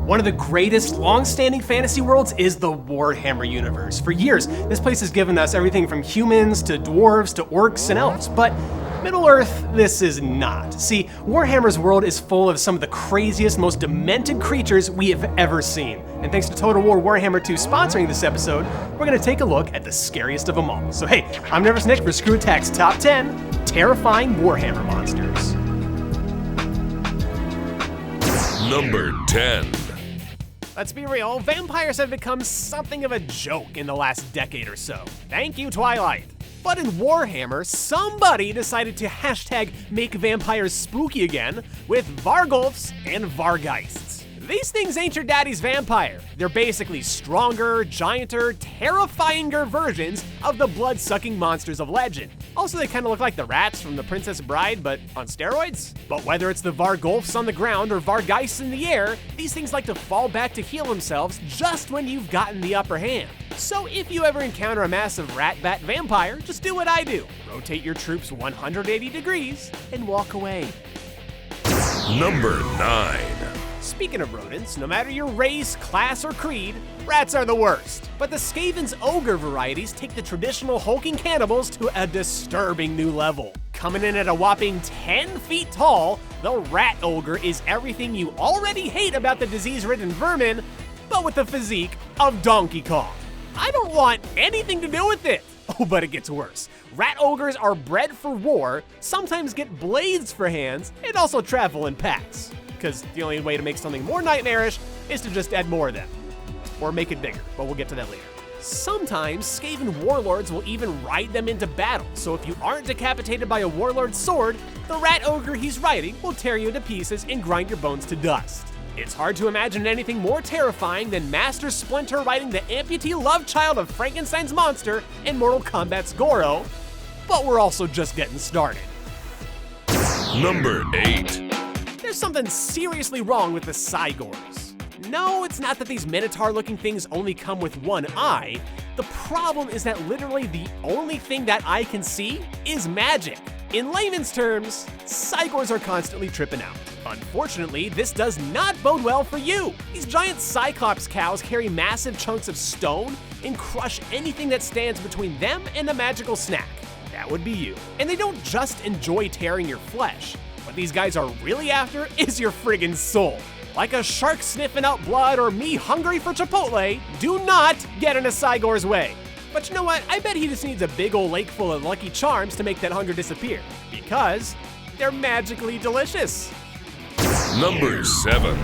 One of the greatest long-standing fantasy worlds is the Warhammer universe. For years, this place has given us everything from humans to dwarves to orcs and elves, but Middle-earth, this is not. See, Warhammer's world is full of some of the craziest, most demented creatures we have ever seen. And thanks to Total War Warhammer 2 sponsoring this episode, we're gonna take a look at the scariest of them all. So hey, I'm Nervous Nick for Screw Attack's Top 10 Terrifying Warhammer Monsters. Number 10. Let's be real, vampires have become something of a joke in the last decade or so. Thank you, Twilight. But in Warhammer, somebody decided to hashtag make vampires spooky again with Varghulfs and Vargheists. These things ain't your daddy's vampire. They're basically stronger, gianter, terrifyinger versions of the blood-sucking monsters of legend. Also, they kind of look like the rats from The Princess Bride, but on steroids. But whether it's the Varghulfs on the ground or Vargheists in the air, these things like to fall back to heal themselves just when you've gotten the upper hand. So if you ever encounter a massive rat-bat vampire, just do what I do. Rotate your troops 180 degrees and walk away. Number 9. Speaking of rodents, no matter your race, class, or creed, rats are the worst. But the Skaven's ogre varieties take the traditional hulking cannibals to a disturbing new level. Coming in at a whopping 10 feet tall, the rat ogre is everything you already hate about the disease-ridden vermin, but with the physique of Donkey Kong. I don't want anything to do with it. Oh, but it gets worse. Rat ogres are bred for war, sometimes get blades for hands, and also travel in packs. Because the only way to make something more nightmarish is to just add more of them. Or make it bigger, but we'll get to that later. Sometimes Skaven warlords will even ride them into battle, so if you aren't decapitated by a warlord's sword, the rat ogre he's riding will tear you to pieces and grind your bones to dust. It's hard to imagine anything more terrifying than Master Splinter riding the amputee love child of Frankenstein's monster in Mortal Kombat's Goro, but we're also just getting started. Number 8. There's something seriously wrong with the CYGORS. No, it's not that these minotaur-looking things only come with one eye. The problem is that literally the only thing that eye can see is magic. In layman's terms, CYGORS are constantly tripping out. Unfortunately, this does not bode well for you. These giant Cyclops cows carry massive chunks of stone and crush anything that stands between them and a magical snack. That would be you. And they don't just enjoy tearing your flesh. What these guys are really after is your friggin' soul. Like a shark sniffing out blood or me hungry for Chipotle, do not get in a CYGOR's way. But you know what? I bet he just needs a big old lake full of Lucky Charms to make that hunger disappear. Because they're magically delicious. Number 7.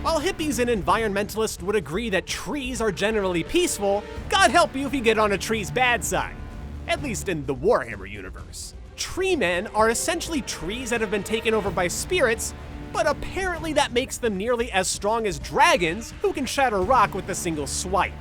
While hippies and environmentalists would agree that trees are generally peaceful, God help you if you get on a tree's bad side. At least in the Warhammer universe. TREEMEN are essentially trees that have been taken over by spirits, but apparently that makes them nearly as strong as dragons who can shatter rock with a single swipe.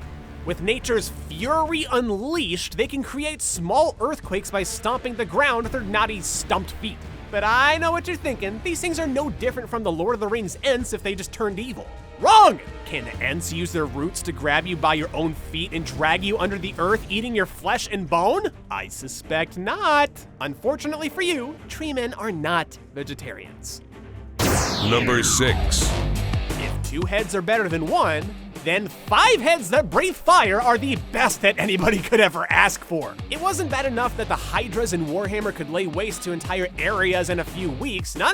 With nature's fury unleashed, they can create small earthquakes by stomping the ground with their knotty stumped feet. But I know what you're thinking, these things are no different from the Lord of the Rings Ents if they just turned evil. Wrong! Can the Ents use their roots to grab you by your own feet and drag you under the earth, eating your flesh and bone? I suspect not. Unfortunately for you, TREEMEN are not vegetarians. Number 6. If 2 heads are better than 1, then 5 heads that breathe fire are the best that anybody could ever ask for. It wasn't bad enough that the HYDRAs in Warhammer could lay waste to entire areas in a few weeks. No.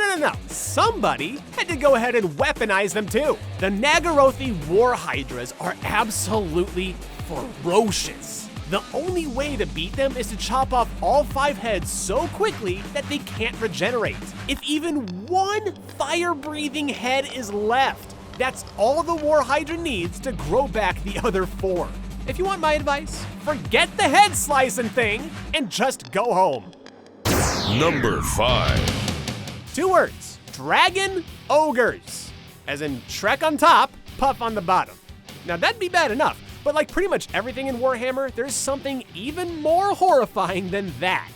Somebody had to go ahead and weaponize them too. The Nagarothi War HYDRAs are absolutely ferocious. The only way to beat them is to chop off all 5 heads so quickly that they can't regenerate. If even 1 fire-breathing head is left, that's all the War Hydra needs to grow back the other 4. If you want my advice, forget the head slicing thing and just go home. Number 5. 2 words, Dragon Ogres. As in Shrek on top, Puff on the bottom. Now that'd be bad enough, but like pretty much everything in Warhammer, there's something even more horrifying than that.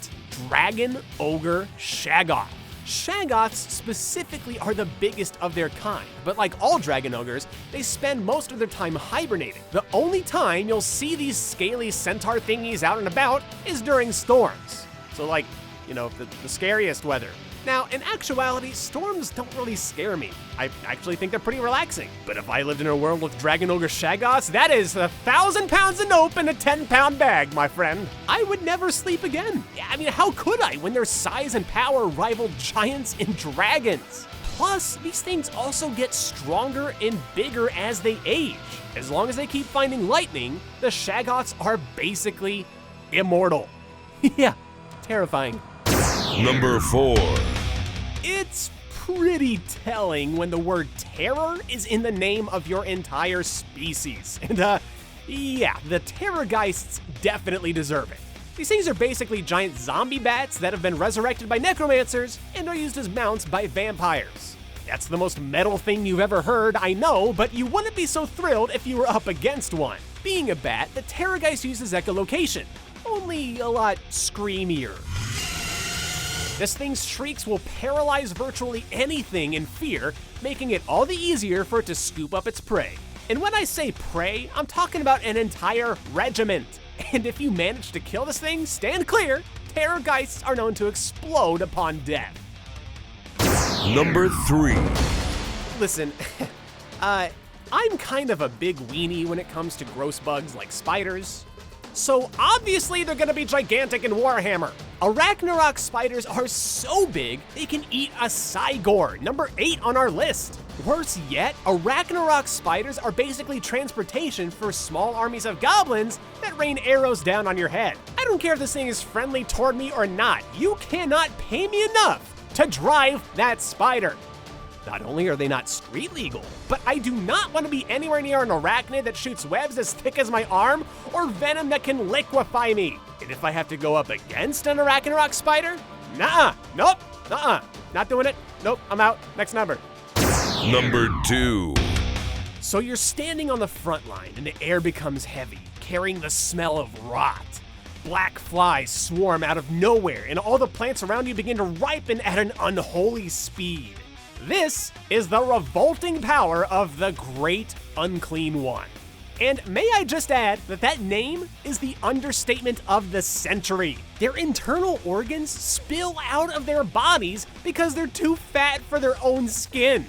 Dragon Ogre SHAGGOTH. Shaggoths specifically are the biggest of their kind, but like all dragon ogres, they spend most of their time hibernating. The only time you'll see these scaly centaur thingies out and about is during storms. So like, you know, the scariest weather. Now, in actuality, storms don't really scare me. I actually think they're pretty relaxing. But if I lived in a world with Dragon Ogre SHAGGOTHs, that is 1,000 pounds of nope in a 10-pound bag, my friend. I would never sleep again. I mean, how could I when their size and power rival giants and dragons? Plus, these things also get stronger and bigger as they age. As long as they keep finding lightning, the SHAGGOTHs are basically immortal. Yeah, terrifying. Number 4. It's pretty telling when the word terror is in the name of your entire species. And yeah, the TERRORGHEISTs definitely deserve it. These things are basically giant zombie bats that have been resurrected by necromancers and are used as mounts by vampires. That's the most metal thing you've ever heard, I know, but you wouldn't be so thrilled if you were up against one. Being a bat, the TERRORGHEIST uses echolocation, only a lot screamier. This thing's shrieks will paralyze virtually anything in fear, making it all the easier for it to scoop up its prey. And when I say prey, I'm talking about an entire regiment. And if you manage to kill this thing, stand clear. TERRORGHEISTs are known to explode upon death. Number 3. Listen, I'm kind of a big weenie when it comes to gross bugs like spiders. So obviously they're gonna be gigantic in Warhammer. ARACHNAROK spiders are so big, they can eat a CYGORS, number 8 on our list. Worse yet, ARACHNAROK spiders are basically transportation for small armies of goblins that rain arrows down on your head. I don't care if this thing is friendly toward me or not, you cannot pay me enough to drive that spider. Not only are they not street legal, but I do not want to be anywhere near an arachnid that shoots webs as thick as my arm or venom that can liquefy me. And if I have to go up against an ARACHNAROK spider, nah, nope, not doing it. Nope, I'm out. Next number. Number 2. So you're standing on the front line and the air becomes heavy, carrying the smell of rot. Black flies swarm out of nowhere and all the plants around you begin to ripen at an unholy speed. This is the revolting power of the Great Unclean One. And may I just add that that name is the understatement of the century. Their internal organs spill out of their bodies because they're too fat for their own skin.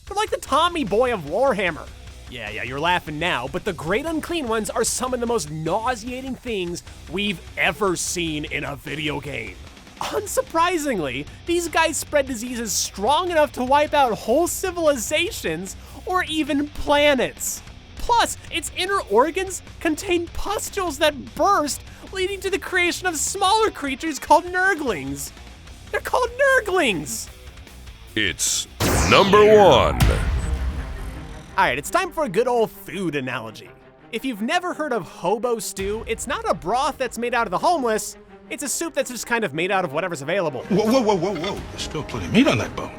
They're like the Tommy Boy of Warhammer. Yeah, you're laughing now, but the Great Unclean Ones are some of the most nauseating things we've ever seen in a video game. Unsurprisingly, these guys spread diseases strong enough to wipe out whole civilizations or even planets. Plus, its inner organs contain pustules that burst, leading to the creation of smaller creatures called nurglings. They're called nurglings! It's number 1. Alright, it's time for a good old food analogy. If you've never heard of hobo stew, it's not a broth that's made out of the homeless. It's a soup that's just kind of made out of whatever's available. Whoa. There's still plenty of meat on that bone.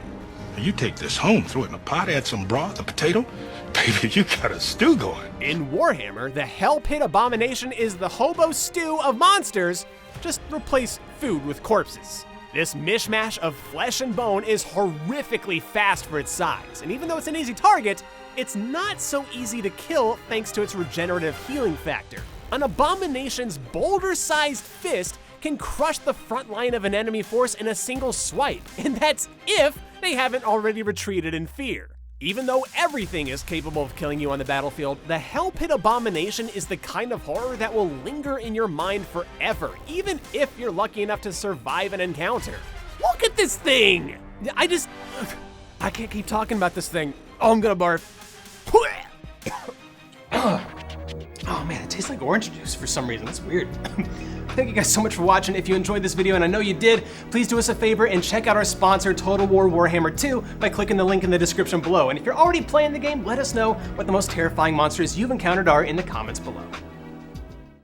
You take this home, throw it in a pot, add some broth, a potato. Baby, you got a stew going. In Warhammer, the Hell Pit Abomination is the hobo stew of monsters. Just replace food with corpses. This mishmash of flesh and bone is horrifically fast for its size, and even though it's an easy target, it's not so easy to kill thanks to its regenerative healing factor. An abomination's boulder-sized fist can crush the front line of an enemy force in a single swipe, and that's if they haven't already retreated in fear. Even though everything is capable of killing you on the battlefield, the Hell Pit Abomination is the kind of horror that will linger in your mind forever, even if you're lucky enough to survive an encounter. Look at this thing! I can't keep talking about this thing. Oh, I'm gonna barf. Oh man, it tastes like orange juice for some reason. That's weird. Thank you guys so much for watching. If you enjoyed this video, and I know you did, please do us a favor and check out our sponsor, Total War Warhammer 2, by clicking the link in the description below. And if you're already playing the game, let us know what the most terrifying monsters you've encountered are in the comments below.